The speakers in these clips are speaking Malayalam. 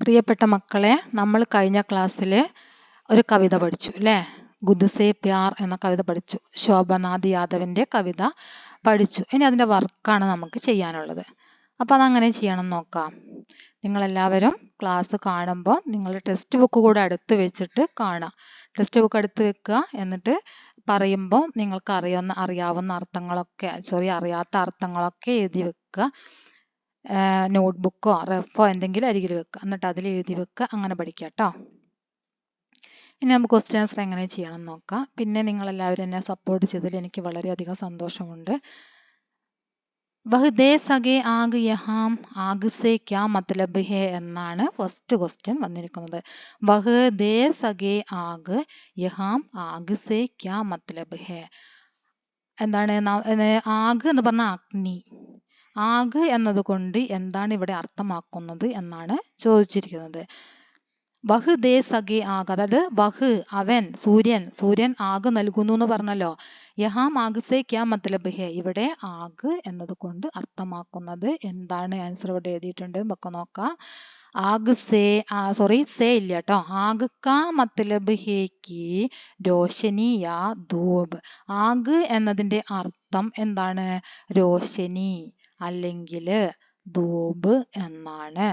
പ്രിയപ്പെട്ട മക്കളെ, നമ്മൾ കഴിഞ്ഞ ക്ലാസ്സിൽ ഒരു കവിത പഠിച്ചു അല്ലേ? ഗുദ്സേ പ്യാർ എന്ന കവിത പഠിച്ചു. ശോഭനാഥ് യാദവിന്റെ കവിത പഠിച്ചു. ഇനി അതിന്റെ വർക്കാണ് നമുക്ക് ചെയ്യാനുള്ളത്. അപ്പൊ അതങ്ങനെ ചെയ്യണം നോക്കാം. നിങ്ങളെല്ലാവരും ക്ലാസ് കാണുമ്പോൾ നിങ്ങളുടെ ടെക്സ്റ്റ് ബുക്ക് കൂടെ അടുത്ത് വെച്ചിട്ട് കാണാം. ടെക്സ്റ്റ് ബുക്ക് അടുത്ത് വെക്കുക. എന്നിട്ട് പറയുമ്പോൾ നിങ്ങൾക്ക് അറിയാവുന്ന അർത്ഥങ്ങളൊക്കെ അറിയാത്ത അർത്ഥങ്ങളൊക്കെ എഴുതി വെക്കുക. നോട്ട്ബുക്കോ റഫോ എന്തെങ്കിലും അരികിൽ വെക്കുക. എന്നിട്ട് അതിൽ എഴുതി വെക്കുക. അങ്ങനെ പഠിക്കുക കേട്ടോ. ഇനി നമുക്ക് ക്വസ്റ്റ്യൻ ആൻസർ എങ്ങനെ ചെയ്യണം നോക്കാം. പിന്നെ നിങ്ങളെല്ലാവരും എന്നെ സപ്പോർട്ട് ചെയ്തതിൽ എനിക്ക് വളരെയധികം സന്തോഷമുണ്ട്. വഹ് ദേ സകെ ആഗ് യഹാം ആഗ് സേ ക്യാ മത്ലബ് ഹേ എന്നാണ് ഫസ്റ്റ് ക്വസ്റ്റ്യൻ വന്നിരിക്കുന്നത്. വഹ് ദേ സകെ ആഗ് യഹാം ആഗ് സേ ക്യാ മത്ലബ് ഹേ. എന്താണ്? ആഗ് എന്ന് പറഞ്ഞ അഗ്നി. ആഗ് എന്നതുകൊണ്ട് എന്താണ് ഇവിടെ അർത്ഥമാക്കുന്നത് എന്നാണ് ചോദിച്ചിരിക്കുന്നത്. വഹ് ദേ സഖി ആഗ്, അതായത് വഹ് അവൻ, സൂര്യൻ ആഗ് നൽകുന്നു എന്ന് പറഞ്ഞല്ലോ. യഹാം ആഗ് സേ ക്യാ മത്ലബ് ഹേ, ഇവിടെ ആഗ് എന്നതുകൊണ്ട് അർത്ഥമാക്കുന്നത് എന്താണ്? ആൻസർ ഇവിടെ എഴുതിയിട്ടുണ്ട്, നമുക്ക് നോക്കാം. ആഗ് സേ സേ ഇല്ല കേട്ടോ. ആഗ് കാ മത്ലബ് ഹേ കി രോഷനി യാ ധൂപ്. ആഗ് എന്നതിന്റെ അർത്ഥം എന്താണ്? രോഷനി അല്ലെങ്കിൽ ധൂപ് എന്നാണ്.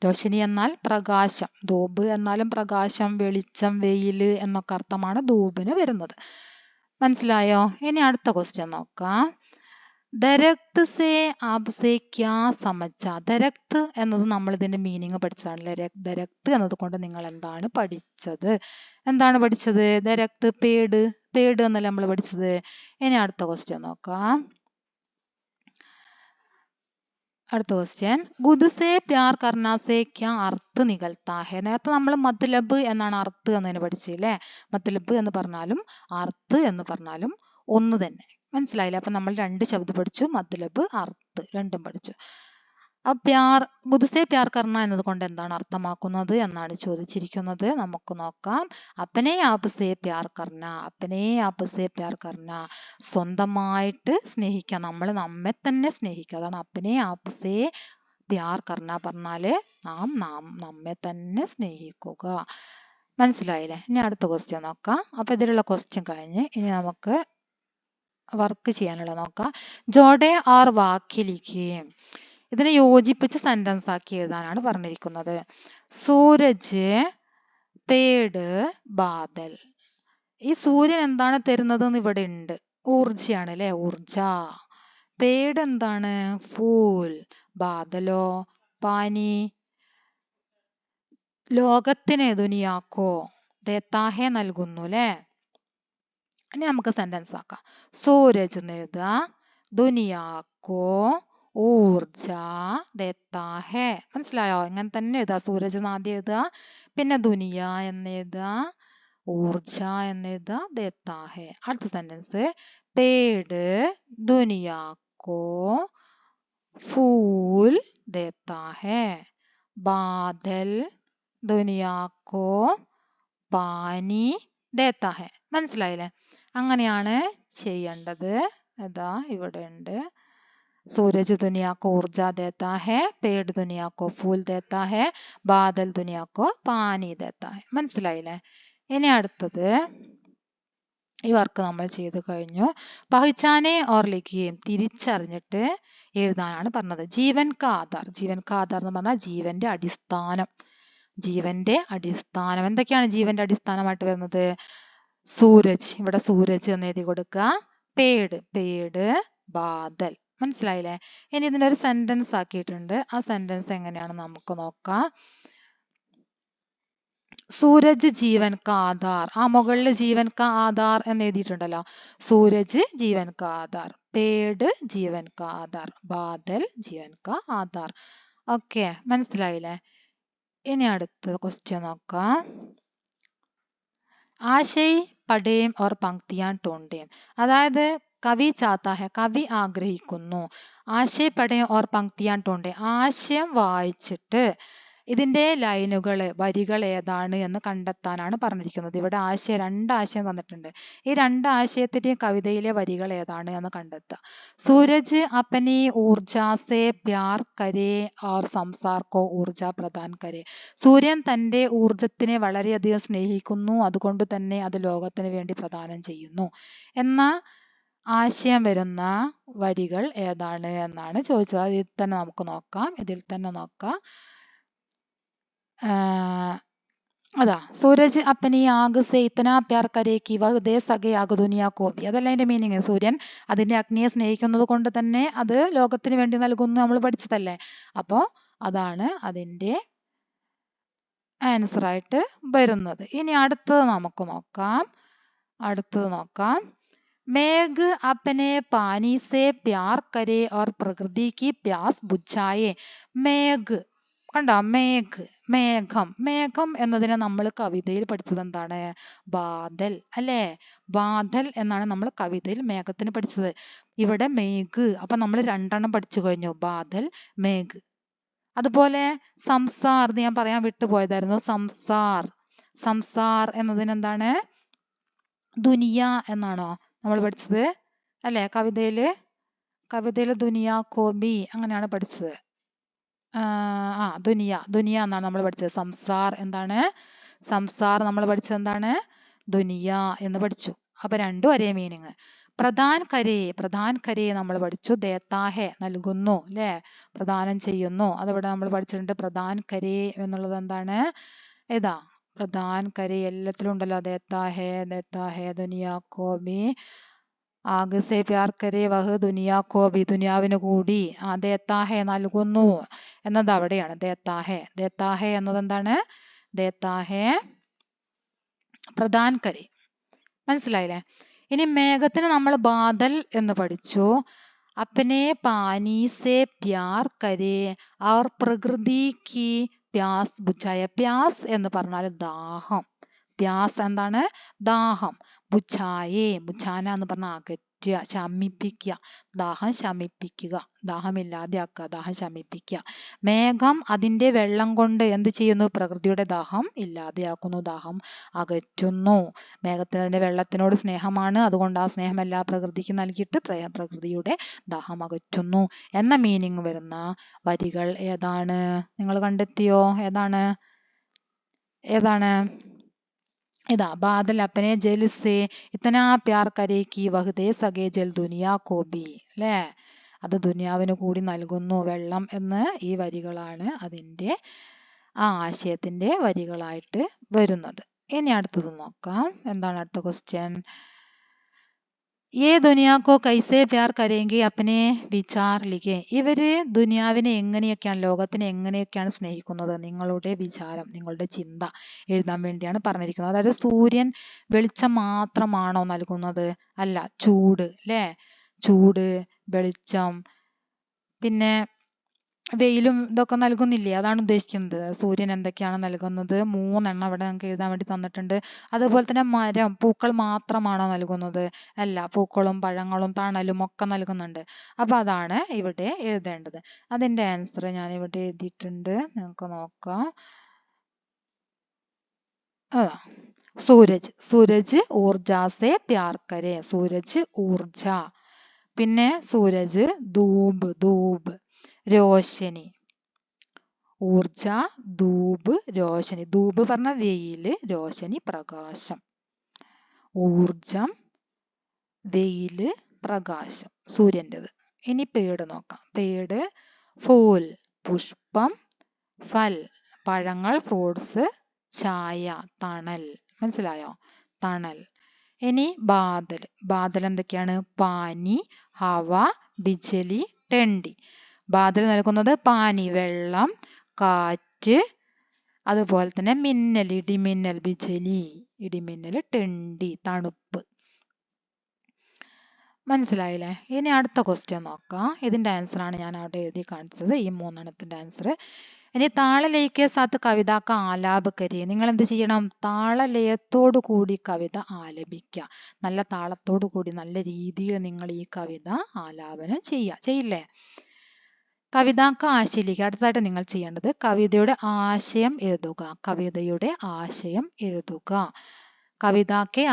രോഷനി എന്നാൽ പ്രകാശം, ധൂപ് എന്നാലും പ്രകാശം, വെളിച്ചം, വെയില് എന്നൊക്കെ അർത്ഥമാണ് ധൂപിന് വരുന്നത്. മനസ്സിലായോ? ഇനി അടുത്ത ക്വസ്റ്റ്യൻ നോക്കാം. ദരക്ത് സേ ആപ് സേ ക്യാ സമജ. ദരക്ത് എന്നത് നമ്മൾ ഇതിന്റെ മീനിങ് പഠിച്ചതാണല്ലേ. ദരക്ത് എന്നത് കൊണ്ട് നിങ്ങൾ എന്താണ് പഠിച്ചത്? ദരക്ത് പേട് എന്നല്ല നമ്മൾ പഠിച്ചത്. ഇനി അടുത്ത ക്വസ്റ്റ്യൻ നോക്കാം. അടുത്ത ക്വസ്റ്റ്യൻ, ഗുദ്സേ പ്യാർ കർണ സേ ക്യാ അർത്ഥ നികൽത്താ ഹെ. നേരത്തെ നമ്മൾ മത്ലബ് എന്നാണ് അർത്ഥ എന്നതിന് പഠിച്ചില്ലേ. മത്ലബ് എന്ന് പറഞ്ഞാലും അർത്ഥ എന്ന് പറഞ്ഞാലും ഒന്ന് തന്നെ. മനസ്സിലായില്ലേ? അപ്പൊ നമ്മൾ രണ്ട് ശബ്ദം പഠിച്ചു, മത്ലബ് അർത്ഥ രണ്ടും പഠിച്ചു. ഗുദ്സേ പ്യാർ കർണ എന്നത് കൊണ്ട് എന്താണ് അർത്ഥമാക്കുന്നത് എന്നാണ് ചോദിച്ചിരിക്കുന്നത്. നമുക്ക് നോക്കാം. അപ്പനെ ആപ് സേ പ്യാർ കർണ, അപ്പനെ ആപ് സേ പ്യാർ കർണ, സ്വന്തമായിട്ട് സ്നേഹിക്കുക, നമ്മൾ നമ്മെ തന്നെ സ്നേഹിക്കുക. അതാണ് അപ്പനെ ആപ് സേ പ്യാർ കർണ പറഞ്ഞാല് നാം നമ്മെ തന്നെ സ്നേഹിക്കുക. മനസ്സിലായില്ലേ? ഇനി അടുത്ത ക്വസ്റ്റ്യൻ നോക്കാം. അപ്പൊ ഇതിലുള്ള ക്വസ്റ്റ്യൻ കഴിഞ്ഞ് ഇനി നമുക്ക് വർക്ക് ചെയ്യാനുള്ള നോക്കാം. ജോഡെ ആർ വാക്യ ലിഖിയേ. ഇതിനെ യോജിപ്പിച്ച് സെന്റൻസ് ആക്കി എഴുതാനാണ് പറഞ്ഞിരിക്കുന്നത്. സൂരജ്, പേട്, ബാദൽ. ഈ സൂര്യൻ എന്താണ് തരുന്നത് എന്ന് ഇവിടെ ഉണ്ട്. ഊർജയാണ് അല്ലെ, ഊർജ. പേട് എന്താണ്? ഫൂൽ. ബാദലോ? പാനി. ലോകത്തിന് ദുനിയാക്കോ ദേത്താഹെ നൽകുന്നു അല്ലെ. ഇനി നമുക്ക് സെന്റൻസ് ആക്കാം. സൂരജ് എന്ന് എഴുതുക, ദുനിയാക്കോ ഊർജ ദേത്താ ഹെ. മനസ്സിലായോ? ഇങ്ങനെ തന്നെ എഴുതുക. സൂരജ് ആദ്യം എഴുതുക, പിന്നെ ദുനിയ എന്ന് എഴുതുക, ഊർജ എന്ന് എഴുതുക, ദേത്താ ഹെ. അടുത്ത സെന്റൻസ്, പേട് ദുനിയാക്കോ ഫൂൽ ദേത്താ ഹെ. ബാദൽ ദുനിയാക്കോ പാനി ദേത്താ ഹെ. മനസ്സിലായില്ലേ? അങ്ങനെയാണ് ചെയ്യേണ്ടത്. ഇതാ ഇവിടെ ഉണ്ട്. सूरज दुनिया को ऊर्जा देता है, पेड़ दुनिया को फूल देता है, बादल दुनिया को पानी देता है. മനസ്സിലായില്ലേ? ഇനി അടുത്തത്, ഈ വർക്ക് നമ്മൾ ചെയ്തു കഴിഞ്ഞു. പഹ്ചാനെ ഓർ ലിഖിയെ, തിരിച്ചറിഞ്ഞിട്ട് എഴുതാനാണ് പറഞ്ഞത്. ജീവൻ കാ ആധാർ. ജീവൻ കാ ആധാർ എന്ന് പറഞ്ഞാൽ ജീവന്റെ അടിസ്ഥാനം. ജീവന്റെ അടിസ്ഥാനം എന്തൊക്കെയാണ് ജീവന്റെ അടിസ്ഥാനമായിട്ട് വരുന്നത്? സൂരജ്, ഇവിടെ സൂരജ് എന്ന് എഴുതി കൊടുക്കുക. പേട്, ബാദൽ. മനസ്സിലായില്ലേ? ഇനി ഇതിന്റെ ഒരു സെന്റൻസ് ആക്കിയിട്ടുണ്ട്. ആ സെന്റൻസ് എങ്ങനെയാണ് നമുക്ക് നോക്കാം. സൂരജ് ജീവൻ കാ ആധാർ. ആ മുകളിൽ ജീവൻ കാ ആധാർ എന്ന് എഴുതിയിട്ടുണ്ടല്ലോ. സൂരജ് ജീവൻ കാ ആധാർ, പേട് ജീവൻ കാ ആധാർ, ബാദൽ ജീവൻ കാ ആധാർ. ഓക്കെ, മനസ്സിലായില്ലേ? ഇനി അടുത്ത ക്വസ്റ്റ്യൻ നോക്കാം. ആശയ് പഠേം ഓർ പങ്ക്തിയാൻ ടോണ്ടേം. അതായത് കവി ചാത്ത ഹെ, കവി ആഗ്രഹിക്കുന്നു. ആശയ് പഠേം ഓർ പങ്ക്തിയാൻ ടോണ്ടേ, ആശയം വായിച്ചിട്ട് ഇതിന്റെ ലൈനുകൾ വരികൾ ഏതാണ് എന്ന് കണ്ടെത്താനാണ് പറഞ്ഞിരിക്കുന്നത്. ഇവിടെ രണ്ട് ആശയം തന്നിട്ടുണ്ട്. ഈ രണ്ട് ആശയത്തിന്റെയും കവിതയിലെ വരികൾ ഏതാണ് എന്ന് കണ്ടെത്തുക. സൂരജ് അപ്പനി ഊർജാ സേ പ്യാർ കരേ और സംസാർ കോ ഊർജ പ്രദാൻ കരേ. സൂര്യൻ തന്റെ ഊർജത്തിനെ വളരെയധികം സ്നേഹിക്കുന്നു, അതുകൊണ്ട് തന്നെ അത് ലോകത്തിന് വേണ്ടി പ്രദാനം ചെയ്യുന്നു എന്ന ആശയം വരുന്ന വരികൾ ഏതാണ് എന്നാണ് ചോദിച്ചത്. ഇതിൽ തന്നെ നോക്കാം. അതാ സൂരജ് അപ്പനി ആഗ് സേ ഇത്തനാ പ്യാർ കരേ കി വഹ് ദേ സകേ ആഗ് ദുനിയാ കോ ഭി. അതല്ല അതിന്റെ മീനിങ്. സൂര്യൻ അതിന്റെ അഗ്നിയെ സ്നേഹിക്കുന്നത് കൊണ്ട് തന്നെ അത് ലോകത്തിന് വേണ്ടി നൽകുന്നു, നമ്മൾ പഠിച്ചതല്ലേ. അപ്പോ അതാണ് അതിന്റെ ആൻസർ ആയിട്ട് വരുന്നത്. ഇനി അടുത്തത് നമുക്ക് നോക്കാം. മേഘ് അപ്പനെ പാനി സേ പ്യാർ കരേ और പ്രകൃതി की प्यास बुझाए. മേഘ് കണ്ടോ, മേഘം എന്നതിനെ നമ്മൾ കവിതയിൽ പഠിച്ചത് എന്താണ്? ബാദൽ അല്ലേ? ബാദൽ എന്നാണ് നമ്മൾ കവിതയിൽ മേഘത്തിന് പഠിച്ചത്. ഇവിടെ മേഘ്, അപ്പൊ നമ്മൾ രണ്ടെണ്ണം പഠിച്ചു കഴിഞ്ഞു, ബാദൽ, മേഘ്. അതുപോലെ സംസാർ, ഞാൻ പറയാൻ വിട്ടുപോയതായിരുന്നു. സംസാർ എന്നതിന് എന്താണ്? ദുനിയ എന്നാണോ നമ്മൾ പഠിച്ചത് അല്ലെ? കവിതയില് ദുനിയ കോബി അങ്ങനെയാണ് പഠിച്ചത്. ദുനിയ എന്നാണ് നമ്മൾ പഠിച്ചത്. സംസാർ നമ്മൾ പഠിച്ചത് എന്താണ്? ദുനിയ എന്ന് പഠിച്ചു. അപ്പൊ രണ്ടും ഒരേ മീനിങ്. പ്രധാൻ കരേ നമ്മൾ പഠിച്ചു. ദേത്താഹെ നൽകുന്നു അല്ലെ? പ്രദാനം ചെയ്യുന്നു. അതവിടെ നമ്മൾ പഠിച്ചിട്ടുണ്ട്. പ്രധാൻ കരേ എന്നുള്ളത് എന്താണ്? ഏതാ? പ്രധാൻ കരേ എല്ലാത്തിലും ഉണ്ടല്ലോ. ദേത്താഹെ ദുനിയാ കോബി ആഗ് സേ പ്യാർ കരേ വഹ് ദുനിയാ കോബി, ദുനിയാവിന് കൂടി. ദേത്താഹെ നൽകുന്നു എന്നത് അവിടെയാണ്. ദേത്താഹെ എന്നത് എന്താണ്? ദേത്താഹെ പ്രധാൻ കരേ. മനസ്സിലായില്ലേ? ഇനി മേഘത്തിന് നമ്മൾ ബാദൽ എന്ന് പഠിച്ചു. അപ്പനെ പാനി സേ പ്യാർ കരേ और പ്രകൃതി की പ്യാസ് ബുझായ. പ്യാസ് എന്ന് പറഞ്ഞാൽ ദാഹം. പ്യാസ് എന്താണ്? ദാഹം. ബുझാന എന്ന് പറഞ്ഞാൽ അകറ്റുക, ശമിപ്പിക്കുക. ദാഹം ശമിപ്പിക്കുക, ദാഹമില്ലാതെയാക്കുക, ദാഹം ശമിപ്പിക്കുക. മേഘം അതിന്റെ വെള്ളം കൊണ്ട് എന്ത് ചെയ്യുന്നു? പ്രകൃതിയുടെ ദാഹം ഇല്ലാതെയാക്കുന്നു, ദാഹം അകറ്റുന്നു. മേഘത്തിന് അതിന്റെ വെള്ളത്തിനോട് സ്നേഹമാണ്, അതുകൊണ്ട് ആ സ്നേഹം എല്ലാ പ്രകൃതിക്കും നൽകിയിട്ട് പ്രകൃതിയുടെ ദാഹം അകറ്റുന്നു എന്ന മീനിങ് വരുന്ന വരികൾ ഏതാണ്? നിങ്ങൾ കണ്ടെത്തിയോ? ഏതാണ്? ഇതാ, ബാദൽ അപ്പനെ ജൽ സേ ഇത്തനാ പ്യാർ കരേ കി വഹ് ദേ സകേ ജൽ ദുനിയാ കോ ഭി. അല്ലേ? അത് ദുനിയാവിന് കൂടി നൽകുന്നു വെള്ളം എന്ന് ഈ വരികളാണ് അതിന്റെ ആശയത്തിന്റെ വരികളായിട്ട് വരുന്നത്. ഇനി അടുത്തത് നോക്കാം. എന്താണ് അടുത്ത ക്വസ്റ്റ്യൻ? ये दुनिया को कैसे प्यार करेंगे अपने വിചാർ ലിഖേ. ഇവര് ദുനിയാവിനെ എങ്ങനെയൊക്കെയാണ്, ലോകത്തിനെ എങ്ങനെയൊക്കെയാണ് സ്നേഹിക്കുന്നത്? നിങ്ങളുടെ വിചാരം, നിങ്ങളുടെ ചിന്ത എഴുതാൻ വേണ്ടിയാണ് പറഞ്ഞിരിക്കുന്നത്. അതായത് സൂര്യൻ വെളിച്ചം മാത്രമാണോ നൽകുന്നത്? അല്ല, ചൂട് അല്ലേ? ചൂട്, വെളിച്ചം, പിന്നെ വെയിലും ഇതൊക്കെ നൽകുന്നില്ലേ? അതാണ് ഉദ്ദേശിക്കുന്നത്. സൂര്യൻ എന്തൊക്കെയാണ് നൽകുന്നത്? 3 എണ്ണം ഇവിടെ നമുക്ക് എഴുതാൻ വേണ്ടി തന്നിട്ടുണ്ട്. അതുപോലെ തന്നെ മരം, പൂക്കൾ മാത്രമാണോ നൽകുന്നത്? അല്ല, പൂക്കളും പഴങ്ങളും തണലും ഒക്കെ നൽകുന്നുണ്ട്. അപ്പൊ അതാണ് ഇവിടെ എഴുതേണ്ടത്. അതിന്റെ ആൻസർ ഞാൻ ഇവിടെ എഴുതിയിട്ടുണ്ട്, നമുക്ക് നോക്കാം. സൂരജ് ഊർജാ സേ പ്യാർ കരേ. സൂരജ് ഊർജ. പിന്നെ സൂരജ് ധൂപ് രോശനി. ഊർജ, ധൂപ്, രോശനി. ധൂപ് പറഞ്ഞ വെയില്, രോശനി പ്രകാശം. ഊർജം, വെയില്, പ്രകാശം സൂര്യൻ്റെത്. ഇനി പേട് നോക്കാം. പേട് ഫൂൽ പുഷ്പം, ഫൽ പഴങ്ങൾ ഫ്രൂട്ട്സ്, ഛായ തണൽ. മനസ്സിലായോ? തണൽ. ഇനി ബാദൽ എന്തൊക്കെയാണ്? പാനി, ഹവ, ബിജലി, ടെണ്ടി. ബാദൽ നൽകുന്നത് പാനി വെള്ളം, കാറ്റ്, അതുപോലെ തന്നെ മിന്നൽ ഇടിമിന്നൽ, ബിജലി ഇടിമിന്നൽ, ടെണ്ടി തണുപ്പ്. മനസ്സിലായില്ലേ? ഇനി അടുത്ത ക്വസ്റ്റ്യൻ നോക്കാം. ഇതിന്റെ ആൻസർ ആണ് ഞാൻ അവിടെ എഴുതി കാണിച്ചത്, ഈ 3 എണ്ണത്തിന്റെ ആൻസർ. ഇനി താളലയക്കെ സാത്ത് കവിത ആലാപ് കരി. നിങ്ങൾ എന്ത് ചെയ്യണം? താളലയത്തോടു കൂടി കവിത ആലപിക്കുക. നല്ല താളത്തോടു കൂടി നല്ല രീതിയിൽ നിങ്ങൾ ഈ കവിത ആലാപനം ചെയ്യില്ലേ? കവിതാക്ക ആശയിലേക്ക് അടുത്തതായിട്ട് നിങ്ങൾ ചെയ്യേണ്ടത് കവിതയുടെ ആശയം എഴുതുക. കവിതയുടെ ആശയം എഴുതുക. കവിതാക്കെ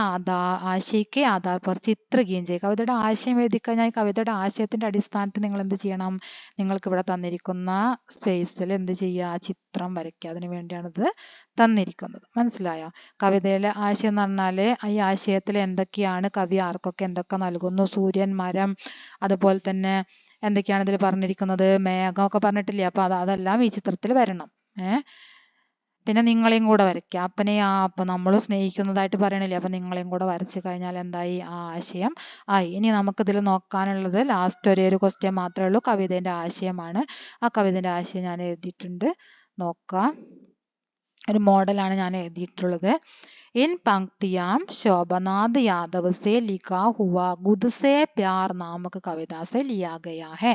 ആശയ്ക്ക് ആധാർ पर ചിത്ര കീഞ്ചേ. കവിതയുടെ ആശയം എഴുതി കഴിഞ്ഞാൽ കവിതയുടെ ആശയത്തിന്റെ അടിസ്ഥാനത്തിൽ നിങ്ങൾ എന്ത് ചെയ്യണം? നിങ്ങൾക്ക് ഇവിടെ തന്നിരിക്കുന്ന സ്പേസിൽ എന്ത് ചെയ്യുക? ചിത്രം വരയ്ക്കുക. അതിനു വേണ്ടിയാണ് ഇത് തന്നിരിക്കുന്നത്. മനസ്സിലായോ? കവിതയിലെ ആശയം എന്ന് പറഞ്ഞാല് ഈ ആശയത്തിൽ എന്തൊക്കെയാണ് കവി ആർക്കൊക്കെ എന്തൊക്കെ നൽകുന്നു? സൂര്യൻ, മരം, അതുപോലെ തന്നെ എന്തൊക്കെയാണ് ഇതിൽ പറഞ്ഞിരിക്കുന്നത്? മേഘമൊക്കെ പറഞ്ഞിട്ടില്ലേ? അപ്പൊ അതെല്ലാം ഈ ചിത്രത്തിൽ വരണം. പിന്നെ നിങ്ങളെയും കൂടെ വരയ്ക്കുക. അപ്പനെ അപ്പൊ നമ്മൾ സ്നേഹിക്കുന്നതായിട്ട് പറയണില്ലേ? അപ്പൊ നിങ്ങളെയും കൂടെ വരച്ചു കഴിഞ്ഞാൽ എന്തായി? ആ ആശയം ആയി. ഇനി നമുക്കിതിൽ നോക്കാനുള്ളത് ലാസ്റ്റ് ഒരു ക്വസ്റ്റ്യൻ മാത്രമേ ഉള്ളൂ. കവിതേന്റെ ആശയമാണ്. ആ കവിതേന്റെ ആശയം ഞാൻ എഴുതിയിട്ടുണ്ട്. നോക്കാം. ഒരു മോഡലാണ് ഞാൻ എഴുതിയിട്ടുള്ളത്. इन पंक्तियां शोभनाथ यादव से लिखा हुआ गुद से प्यार नामक कविता से लिया गया है.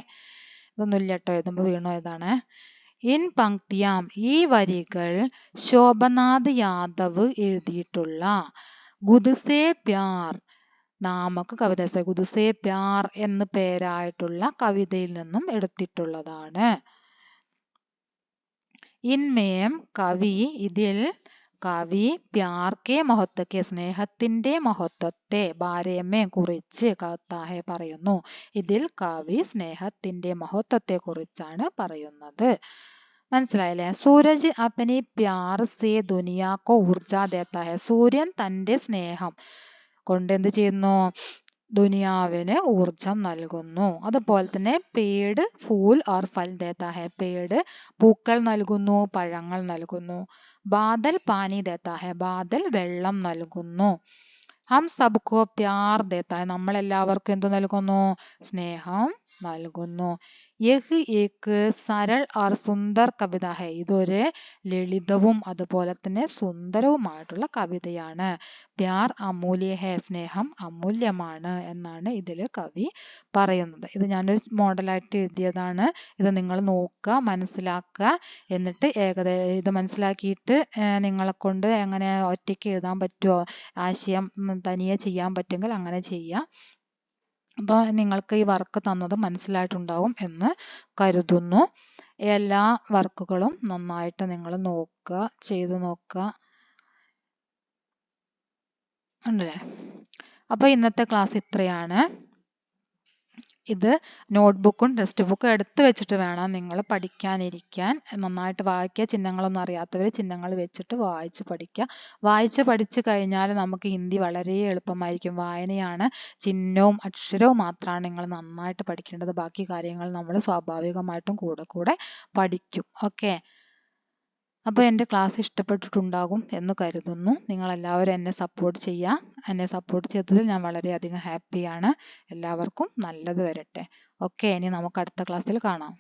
ഇതൊന്നുമില്ല കേട്ടോ, എഴുതുമ്പോൾ വീണോ ഇതാണ്. ഇൻ പങ്ക്തിയാം ഈ വരികൾ ശോഭനാഥ് യാദവ് എഴുതിയിട്ടുള്ള ഗുദ്സേ പ്യാർ നാമക കവിത, ഗുദ്സേ പ്യാർ എന്ന് പേരായിട്ടുള്ള കവിതയിൽ നിന്നും എടുത്തിട്ടുള്ളതാണ്. ഇൻമേം കവി ഇതിൽ കവി പ്യാർക്കെ മഹത്വക്കെ സ്നേഹത്തിന്റെ മഹത്വത്തെ ബാരേമേ കുറിച്ച് കത്താഹെ പറയുന്നു. ഇതിൽ കവി സ്നേഹത്തിന്റെ മഹത്വത്തെ കുറിച്ചാണ് പറയുന്നത്. മനസ്സിലായില്ലേ? സൂരജ് അപ്പനി പ്യാർ സേ ദുനിയാക്കോ ഊർജ ദേത്താ ഹെ. സൂര്യൻ തന്റെ സ്നേഹം കൊണ്ട് എന്ത് ചെയ്യുന്നു? ദുനിയാവിന് ഊർജം നൽകുന്നു. അതുപോലെ തന്നെ പേട് ഫൂൽ ഓർ ഫൽ ദേത്താ ഹെ. പേട് പൂക്കൾ നൽകുന്നു, പഴങ്ങൾ നൽകുന്നു. ബാദൽ പാനി ദേത്താ ഹെ. ബാദൽ വെള്ളം നൽകുന്നു. ഹം സബ്കോ പ്യാർ ദേത്താ ഹെ. നമ്മൾ എല്ലാവർക്കും എന്ത് നൽകുന്നു? സ്നേഹം നൽകുന്നു. യഹ് ഏക് സരൾ ഓർ സുന്ദർ കവിത ഹെ. ഇതൊരു ലളിതവും അതുപോലെ തന്നെ സുന്ദരവുമായിട്ടുള്ള കവിതയാണ്. പ്യാർ അമൂല്യ ഹെ. സ്നേഹം അമൂല്യമാണ് എന്നാണ് ഇതിൽ കവി പറയുന്നത്. ഇത് ഞാനൊരു മോഡലായിട്ട് എഴുതിയതാണ്. ഇത് നിങ്ങൾ നോക്കുക, മനസ്സിലാക്കുക. എന്നിട്ട് ഇത് മനസ്സിലാക്കിയിട്ട് നിങ്ങളെ കൊണ്ട് എങ്ങനെ ഒറ്റയ്ക്ക് എഴുതാൻ പറ്റുമോ, ആശയം തനിയെ ചെയ്യാൻ പറ്റുമെങ്കിൽ അങ്ങനെ ചെയ്യുക. അപ്പോൾ നിങ്ങൾക്ക് ഈ വർക്ക് തന്നത് മനസ്സിലായിട്ടുണ്ടാവും എന്ന് കരുതുന്നു. എല്ലാ വർക്കുകളും നന്നായിട്ട് നിങ്ങൾ നോക്കുക, ചെയ്ത് നോക്കുക. ഉണ്ടല്ലേ? അപ്പോൾ ഇന്നത്തെ ക്ലാസ് ഇത്രയാണ്. ഇത് നോട്ട്ബുക്കും ടെക്സ്റ്റ് ബുക്കും എടുത്ത് വെച്ചിട്ട് വേണം നിങ്ങൾ പഠിക്കാനിരിക്കാൻ. നന്നായിട്ട് വായിക്കുക. ചിഹ്നങ്ങളൊന്നും അറിയാത്തവർ ചിഹ്നങ്ങൾ വെച്ചിട്ട് വായിച്ച് പഠിക്കുക. വായിച്ച് പഠിച്ചു കഴിഞ്ഞാൽ നമുക്ക് ഹിന്ദി വളരെ എളുപ്പമായിരിക്കും. വായനയാണ്, ചിഹ്നവും അക്ഷരവും മാത്രമാണ് നിങ്ങൾ നന്നായിട്ട് പഠിക്കേണ്ടത്. ബാക്കി കാര്യങ്ങൾ നമ്മൾ സ്വാഭാവികമായിട്ടും കൂടെ പഠിക്കും. ഓക്കെ. അപ്പോൾ എൻ്റെ ക്ലാസ് ഇഷ്ടപ്പെട്ടിട്ടുണ്ടാകും എന്ന് കരുതുന്നു. നിങ്ങളെല്ലാവരും എന്നെ സപ്പോർട്ട് ചെയ്യുക. എന്നെ സപ്പോർട്ട് ചെയ്തതിൽ ഞാൻ വളരെയധികം ഹാപ്പിയാണ്. എല്ലാവർക്കും നല്ലത് വരട്ടെ. ഓക്കെ, ഇനി നമുക്ക് അടുത്ത ക്ലാസ്സിൽ കാണാം.